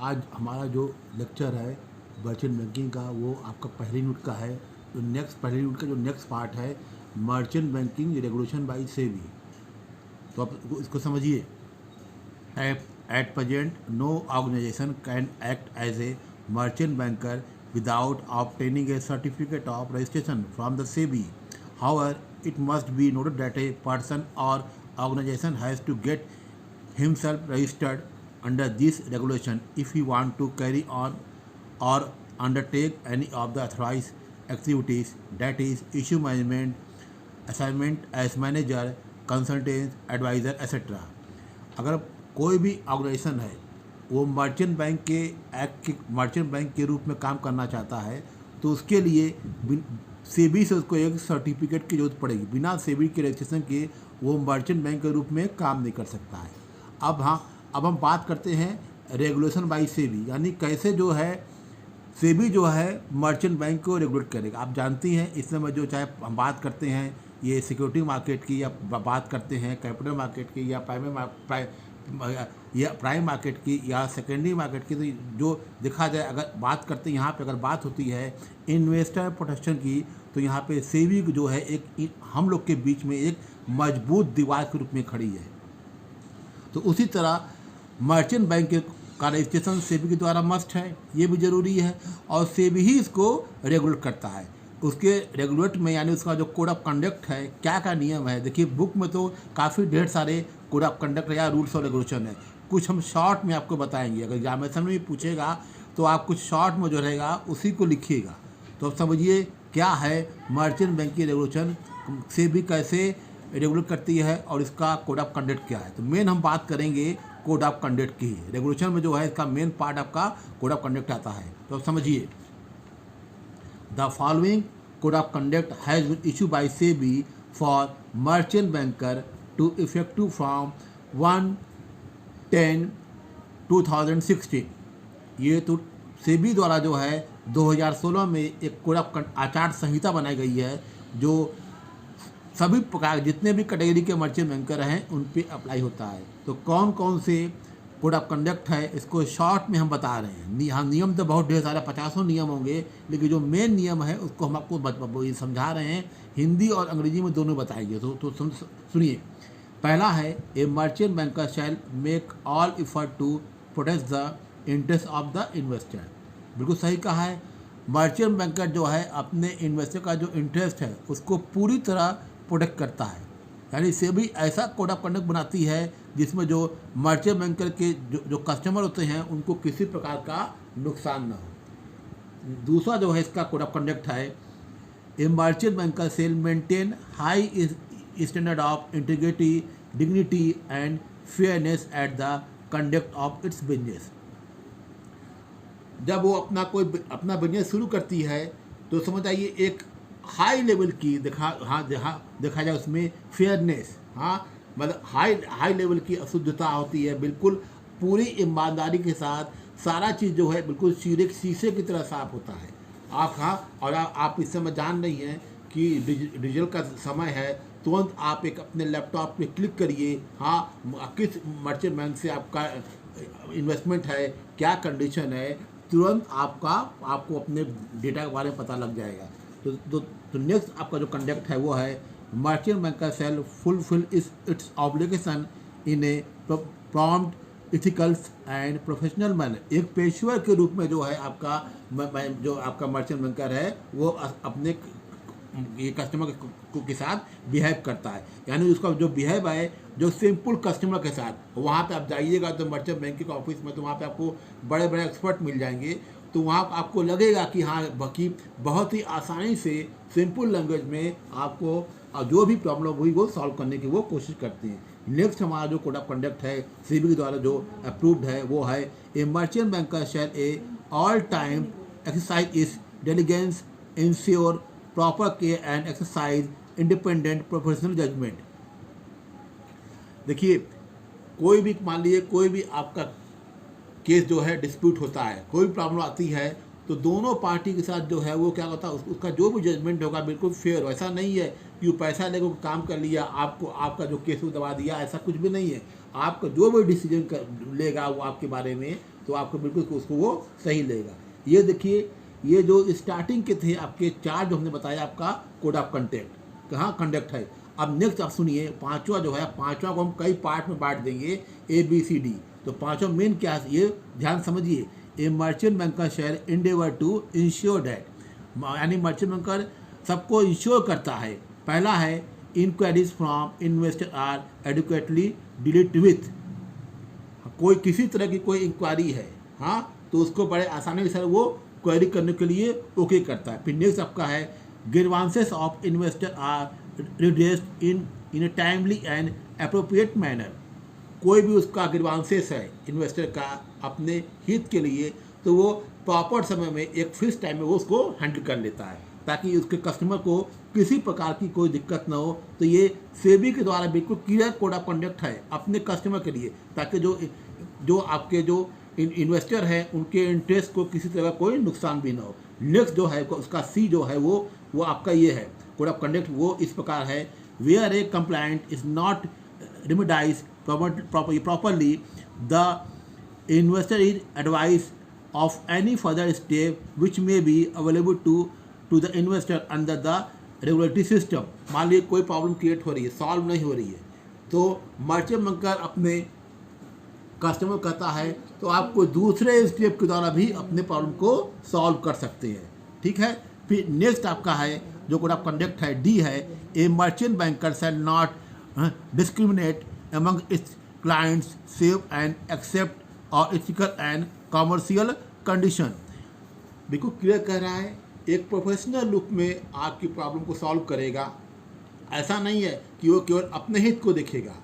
आज हमारा जो लेक्चर है मर्चेंट बैंकिंग का वो आपका पहले यूनिट का है। तो पहले यूनिट का जो नेक्स्ट पार्ट है merchant banking regulation by SEBI. तो आप इसको समझिए। At present, no organization can act as a merchant banker without obtaining a certificate of registration from the SEBI. However, it must be noted that a person or organization has to get himself registered under this regulation if he want to carry on or undertake any of the authorized activities, that is issue management, assignment as manager, consultant, advisor, etc. अगर कोई भी organisation है वो merchant bank के रूप में काम करना चाहता है तो उसके लिए सेबी से उसको एक सर्टिफिकेट की जरूरत पड़ेगी। बिना सेबी के रजिस्ट्रेशन के वो मर्चेंट बैंक के रूप में काम नहीं कर सकता है। अब हम बात करते हैं रेगुलेशन बाई सेबी, यानी कैसे जो है सेबी जो है मर्चेंट बैंक को रेगुलेट करेगा। आप जानती हैं इस समय जो चाहे हम बात करते हैं ये सिक्योरिटी मार्केट की या बात करते हैं कैपिटल मार्केट की या प्राइम मार्केट की या सेकेंडरी मार्केट की, तो जो देखा जाए अगर बात करते हैं यहाँ पे अगर बात होती है इन्वेस्टर प्रोटेक्शन की तो यहाँ पे सेबी जो है एक हम लोग के बीच में एक मजबूत दीवार के रूप में खड़ी है। तो उसी तरह मर्चेंट बैंक का रजिस्ट्रेशन सेबी के द्वारा मस्ट है, ये भी ज़रूरी है और सेबी ही इसको रेगुलेट करता है। उसके रेगुलेट में यानी उसका जो कोड ऑफ कंडक्ट है क्या नियम है, देखिए बुक में तो काफ़ी ढेर सारे कोड ऑफ कंडक्ट या रूल्स और रेगुलेशन है। कुछ हम शॉर्ट में आपको बताएंगे, अगर एग्जामिनेशन में भी पूछेगा तो आप कुछ शॉर्ट में जो रहेगा उसी को लिखिएगा। तो अब समझिए क्या है मर्चेंट बैंक की रेगुलेशन, सेबी कैसे रेगुलेट करती है और इसका कोड ऑफ कंडक्ट क्या है। तो मेन हम बात करेंगे कोड ऑफ कंडक्ट की। रेगुलेशन में जो है इसका मेन पार्ट आपका कोड ऑफ कंडक्ट आता है। तो अब समझिए, the following code of conduct has been issue by SEBI for merchant banker to effective from 1/10/2016। ये तो सेबी द्वारा जो है 2016 में एक कोड ऑफ आचार संहिता बनाई गई है जो सभी प्रकार जितने भी कैटेगरी के मर्चेंट बैंकर हैं उन पे अप्लाई होता है। तो कौन कौन से कोड ऑफ कंडक्ट है इसको शॉर्ट में हम बता रहे हैं। हाँ, नियम तो बहुत ढेर सारे 50 नियम होंगे, लेकिन जो मेन नियम है उसको हम आपको समझा रहे हैं, हिंदी और अंग्रेजी में दोनों बताएंगे। तो सुनिए। पहला है a merchant banker shall make all effort to protect the interest of the investor. बिल्कुल सही कहा है। मर्चेंट बैंकर जो है अपने इन्वेस्टर का जो इंटरेस्ट है उसको पूरी तरह प्रोटेक्ट करता है, यानी सेबी ऐसा कोड ऑफ कंडक्ट बनाती है जिसमें जो मर्चेंट बैंकर के जो कस्टमर होते हैं उनको किसी प्रकार का नुकसान न हो। दूसरा जो है इसका कोड ऑफ कंडक्ट है a merchant banker shall maintain high standard of integrity, dignity and fairness at the conduct of its business. जब वो अपना बिजनेस शुरू करती है तो समझ आइए एक हाई लेवल की देखा जाए उसमें फेयरनेस, मतलब हाई लेवल की अशुद्धता होती है। बिल्कुल पूरी ईमानदारी के साथ सारा चीज़ जो है बिल्कुल शीशे की तरह साफ होता है। आप इस समय जान रही हैं कि डिजिटल का समय है, तुरंत आप एक अपने लैपटॉप पे क्लिक करिए, किस मर्चेंट बैंक से आपका इन्वेस्टमेंट है, क्या कंडीशन है, तुरंत आपको अपने डेटा के बारे में पता लग जाएगा। तो नेक्स्ट आपका जो कंडक्ट है वो है merchant banker shall fulfil its obligation in a prompt, ethicals and professional manner. एक पेशेवर के रूप में जो है आपका मर्चेंट बैंकर है वो अपने ये कस्टमर के साथ बिहेव करता है, यानी उसका जो बिहेव है जो सिंपल कस्टमर के साथ। वहाँ पे आप जाइएगा तो मर्चेंट बैंकिंग के ऑफिस में तो वहाँ पे आपको बड़े बड़े एक्सपर्ट मिल जाएंगे, तो वहाँ आपको लगेगा कि बाकी बहुत ही आसानी से सिंपल लैंग्वेज में आपको जो भी प्रॉब्लम हुई वो सॉल्व करने की वो कोशिश करते हैं। नेक्स्ट हमारा जो कोड ऑफ कंडक्ट है सेबी के द्वारा जो अप्रूव्ड है वो है a merchant banker shall a all time exercise is diligence, ensure proper care and exercise independent professional judgement. देखिए मान लीजिए कोई भी आपका केस जो है डिस्प्यूट होता है, कोई प्रॉब्लम आती है तो दोनों पार्टी के साथ जो है वो क्या होता है उसका जो भी जजमेंट होगा बिल्कुल फेयर। ऐसा नहीं है कि वो पैसा लेकर काम कर लिया आपका जो केस वो दबा दिया, ऐसा कुछ भी नहीं है। आपका जो भी डिसीजन लेगा वो आपके बारे में तो आपको बिल्कुल उसको वो सही लेगा। ये देखिए, ये जो स्टार्टिंग के थे आपके 4 जो हमने बताया आपका कोड ऑफ कंडक्ट, कहाँ कंडक्ट है। अब नेक्स्ट आप सुनिए, पांचवा जो है, पांचवा को हम कई पार्ट में बांट देंगे, ABCD। तो पांचवा मेन क्या है, ये ध्यान समझिए। A merchant banker shall endeavour to ensure that, यानी मर्चेंट बैंकर सबको इंश्योर करता है। पहला है enquiries from investor are adequately dealt with, कोई किसी तरह की कोई इंक्वायरी है, हाँ, तो उसको बड़े आसानी से वो क्वेरी करने के लिए ओके करता है। फिर नेक्स्ट आपका है grievances of investor are redressed in a timely and appropriate manner, कोई भी उसका ग्रीवांसेस है इन्वेस्टर का अपने हित के लिए, तो वो प्रॉपर समय में एक फिक्स टाइम में वो उसको हैंडल कर लेता है, ताकि उसके कस्टमर को किसी प्रकार की कोई दिक्कत ना हो। तो ये सेबी के द्वारा बिल्कुल क्लियर कोड ऑफ कंडक्ट है अपने कस्टमर के लिए, ताकि जो आपके जो इन्वेस्टर हैं उनके इंटरेस्ट को किसी तरह कोई नुकसान भी ना हो। नेक्स्ट जो है उसका C जो है वो आपका ये है कोड ऑफ कंडक्ट, वो इस प्रकार है, where a complaint is not remedies properly, the investor is advised of any further step which may be available to the investor under the regulatory system। मान लीजिए कोई प्रॉब्लम क्रिएट हो रही है, सॉल्व नहीं हो रही है, तो मर्चेंट बैंकर अपने कस्टमर कहता है तो आप कोई दूसरे स्टेप के द्वारा भी अपने प्रॉब्लम को सॉल्व कर सकते हैं, ठीक है। फिर नेक्स्ट आपका है जो कोड ऑफ कंडक्ट है, D है, a merchant banker shall not discriminate among its clients save and accept or ethical and commercial condition। बिल्कुल क्लियर कह रहा है, एक प्रोफेशनल लुक में आपकी प्रॉब्लम को सॉल्व करेगा। ऐसा नहीं है कि वो केवल अपने हित को देखेगा,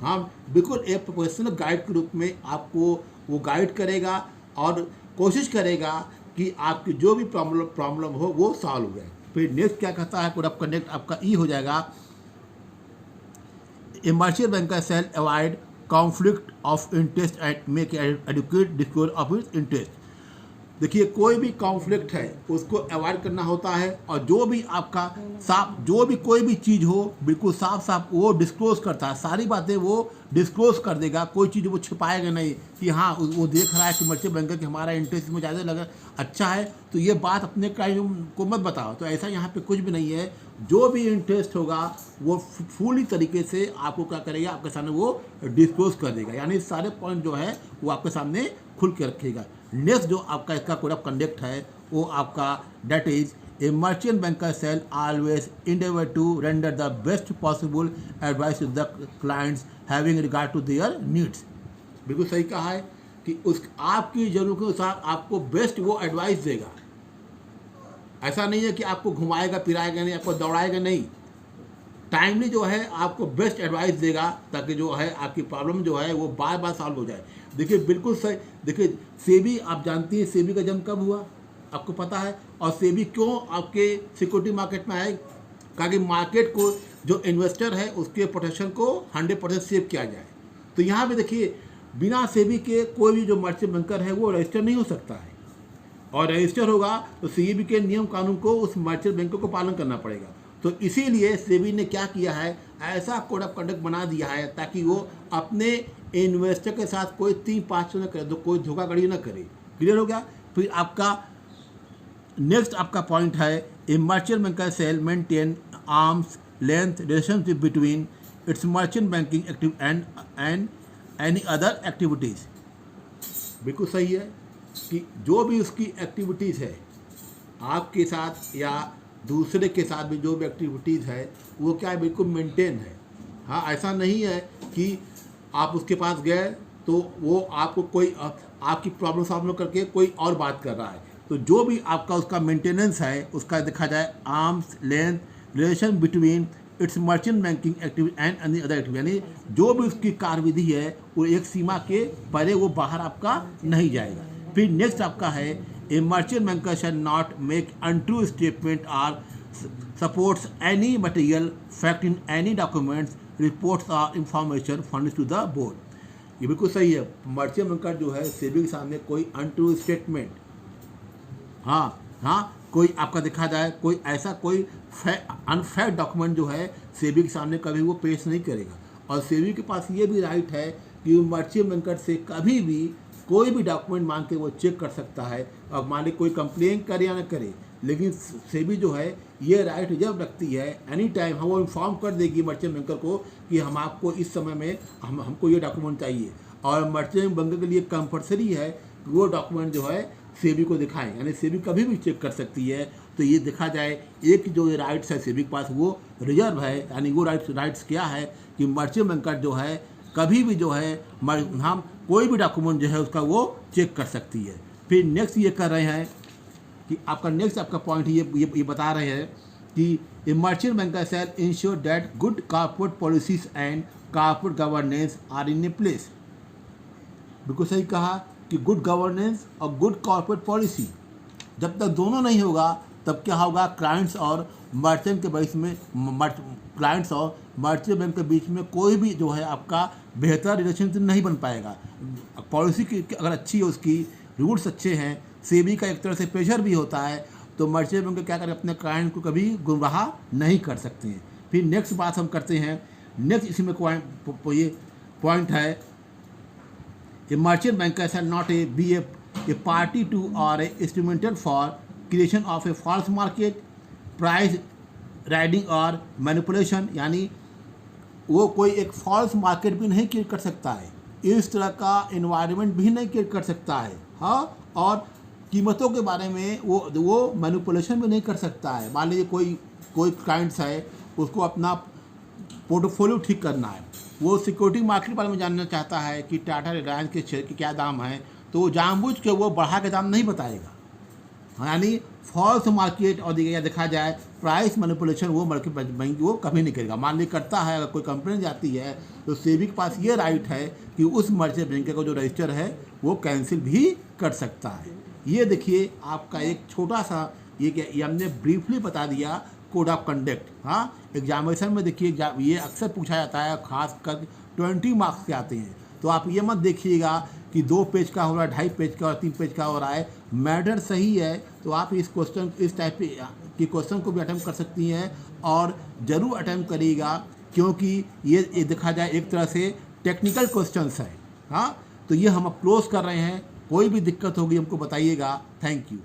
हाँ, बिल्कुल एक प्रोफेशनल गाइड के रूप में आपको वो गाइड करेगा और कोशिश करेगा कि आपकी जो भी प्रॉब्लम हो वो सॉल्व हो जाए। फिर नेक्स्ट क्या कहता है कोड ऑफ कंडक्ट आपका E हो जाएगा, A merchant banker shall avoid conflict of interest and make adequate disclosure of its interest। देखिए, कोई भी कॉन्फ्लिक्ट है उसको अवॉइड करना होता है, और जो भी आपका साफ जो भी कोई भी चीज़ हो बिल्कुल साफ वो डिस्क्लोज करता है, सारी बातें वो डिस्क्लोज कर देगा, कोई चीज़ वो छिपाएगा नहीं कि हाँ वो देख रहा है कि मर्चेंट बैंकर कि हमारा इंटरेस्ट में ज़्यादा लगा अच्छा है, तो ये बात अपने क्लाइंट को मत बताओ। तो ऐसा यहाँ पे कुछ भी नहीं है, जो भी इंटरेस्ट होगा वो फुली तरीके से आपको क्या करेगा, आपके सामने वो डिस्क्लोज कर देगा, यानी सारे पॉइंट जो है वो आपके सामने खुल के रखेगा। नेक्स्ट जो आपका इसका कोड ऑफ कंडक्ट है वो आपका that is a merchant banker shall always endeavour to render the best possible advice to the clients having regard to their needs. बिल्कुल सही कहा है कि उस आपकी ज़रूरत के अनुसार आपको बेस्ट वो एडवाइस देगा। ऐसा नहीं है कि आपको घुमाएगा फिराएगा नहीं, आपको दौड़ाएगा नहीं, टाइमली जो है आपको बेस्ट एडवाइस देगा, ताकि जो है आपकी प्रॉब्लम जो है वो बार बार सॉल्व हो जाए। देखिए बिल्कुल सही, देखिए सेबी आप जानती हैं सेबी का जन्म कब हुआ आपको पता है, और सेबी क्यों आपके सिक्योरिटी मार्केट में आए, ताकि मार्केट को जो इन्वेस्टर है उसके प्रोटेक्शन को 100% सेव किया जाए। तो यहाँ पे देखिए बिना सेबी के कोई भी जो मर्चेंट बैंकर है वो रजिस्टर नहीं हो सकता है, और रजिस्टर होगा तो सेबी के नियम कानून को उस मर्चेंट बैंकर को पालन करना पड़ेगा। तो इसीलिए सेबी ने क्या किया है, ऐसा कोड ऑफ कंडक्ट बना दिया है ताकि वो अपने इन्वेस्टर के साथ कोई 3-5 न करे, तो कोई धोखाधड़ी न करे। क्लियर हो गया। फिर आपका नेक्स्ट आपका पॉइंट है a merchant banker shall maintain arms length relationship between its merchant banking active and any other activities. बिल्कुल सही है कि जो भी उसकी एक्टिविटीज़ है आपके साथ या दूसरे के साथ भी जो भी एक्टिविटीज़ है वो क्या है, बिल्कुल मेंटेन है। हाँ, ऐसा नहीं है कि आप उसके पास गए तो वो आपको कोई आपकी प्रॉब्लम सॉल्व करके कोई और बात कर रहा है। तो जो भी आपका उसका मेंटेनेंस है उसका देखा जाए arms length relation between its merchant banking activity and any other activity, यानी जो भी उसकी कार्यविधि है वो एक सीमा के परे वो बाहर आपका नहीं जाएगा। फिर नेक्स्ट आपका है a merchant banker shall not make untrue statement or supports any material fact in any documents reports or information furnished to the board. ये बिल्कुल सही है, मर्चेंट बैंकर जो है सेबी के सामने कोई अनट्रू स्टेटमेंट, हाँ कोई आपका देखा जाए कोई ऐसा कोई अनफैक्ट डॉक्यूमेंट जो है सेबी के सामने कभी वो पेश नहीं करेगा। और सेबी के पास ये भी राइट है कि वो मर्चेंट बैंकर से कभी भी कोई भी डॉक्यूमेंट मांग के वो चेक कर सकता है। अब मान ली कोई कंप्लेन करे या ना करे, लेकिन सेबी जो है ये राइट रिजर्व रखती है एनी टाइम। हम वो इन्फॉर्म कर देगी मर्चेंट बैंकर को कि हम आपको इस समय में हमको ये डॉक्यूमेंट चाहिए, और मर्चेंट बैंकर के लिए कंपलसरी है कि वो डॉक्यूमेंट जो है सेबी को दिखाएं, यानी सेबी कभी भी चेक कर सकती है। तो ये देखा जाए एक जो ये राइट्स है सेबी के पास वो रिजर्व है, यानी वो राइट्स क्या है कि मर्चेंट बैंकर जो है कभी भी जो है हम कोई भी डॉक्यूमेंट जो है उसका वो चेक कर सकती है। फिर नेक्स्ट ये कर रहे हैं कि आपका पॉइंट ये बता रहे हैं कि a merchant banker shall ensure that good corporate policies and corporate governance are in a place. बिल्कुल सही कहा कि गुड गवर्नेंस और गुड कॉर्पोरेट पॉलिसी जब तक दोनों नहीं होगा तब क्या होगा, क्लाइंट्स और मर्चेंट के बीच में क्लाइंट्स और मर्चेंट बैंक के बीच में कोई भी जो है आपका बेहतर रिलेशनशिप नहीं बन पाएगा। पॉलिसी की अगर अच्छी है, उसकी रूल्स अच्छे हैं, सेबी का एक तरह से प्रेशर भी होता है, तो मर्चेंट बैंक क्या करें अपने क्लाइंट को कभी गुमराह नहीं कर सकते हैं। फिर नेक्स्ट बात हम करते हैं, नेक्स्ट इसी में ये पॉइंट है a merchant banker shall not be a party to और a instrumental for creation of a false market, price riding और मैनिपुलेशन, यानी वो कोई एक फॉल्स मार्केट भी नहीं क्रिएट कर सकता है, इस तरह का इन्वायरमेंट भी नहीं क्रिएट कर सकता है। हाँ, और कीमतों के बारे में वो मैनिपुलेशन भी नहीं कर सकता है। मान लीजिए कोई क्लाइंट्स है, उसको अपना पोर्टफोलियो ठीक करना है, वो सिक्योरिटी मार्केट के बारे में जानना चाहता है कि टाटा रिलायंस के शेयर के क्या दाम है, तो वो जानबूझ के वो बढ़ा के दाम नहीं बताएगा, यानी फॉल्स मार्केट और देखा जाए प्राइस मैनिपुलेशन वो बैंक वो कभी नहीं करेगा। मान ली करता है, अगर कोई कंप्लेन जाती है तो सेबी के पास ये राइट है कि उस मर्चेंट बैंक का जो रजिस्टर है वो कैंसिल भी कर सकता है। ये देखिए आपका एक छोटा सा ये हमने ब्रीफली बता दिया कोड ऑफ कंडक्ट। हाँ, एग्जामिनेशन में देखिए ये अक्सर पूछा जाता है, खास कर 20 मार्क्स के आते हैं, तो आप ये मत देखिएगा कि 2 पेज का हो रहा है, 2.5 पेज का और 3 पेज का हो रहा है। मैटर सही है तो आप इस टाइप के क्वेश्चन को भी अटेम्प्ट कर सकती हैं, और ज़रूर अटेम्प्ट करिएगा, क्योंकि ये देखा जाए एक तरह से टेक्निकल क्वेश्चंस है। हाँ, तो ये हम क्लोज कर रहे हैं, कोई भी दिक्कत होगी हमको बताइएगा। Thank you.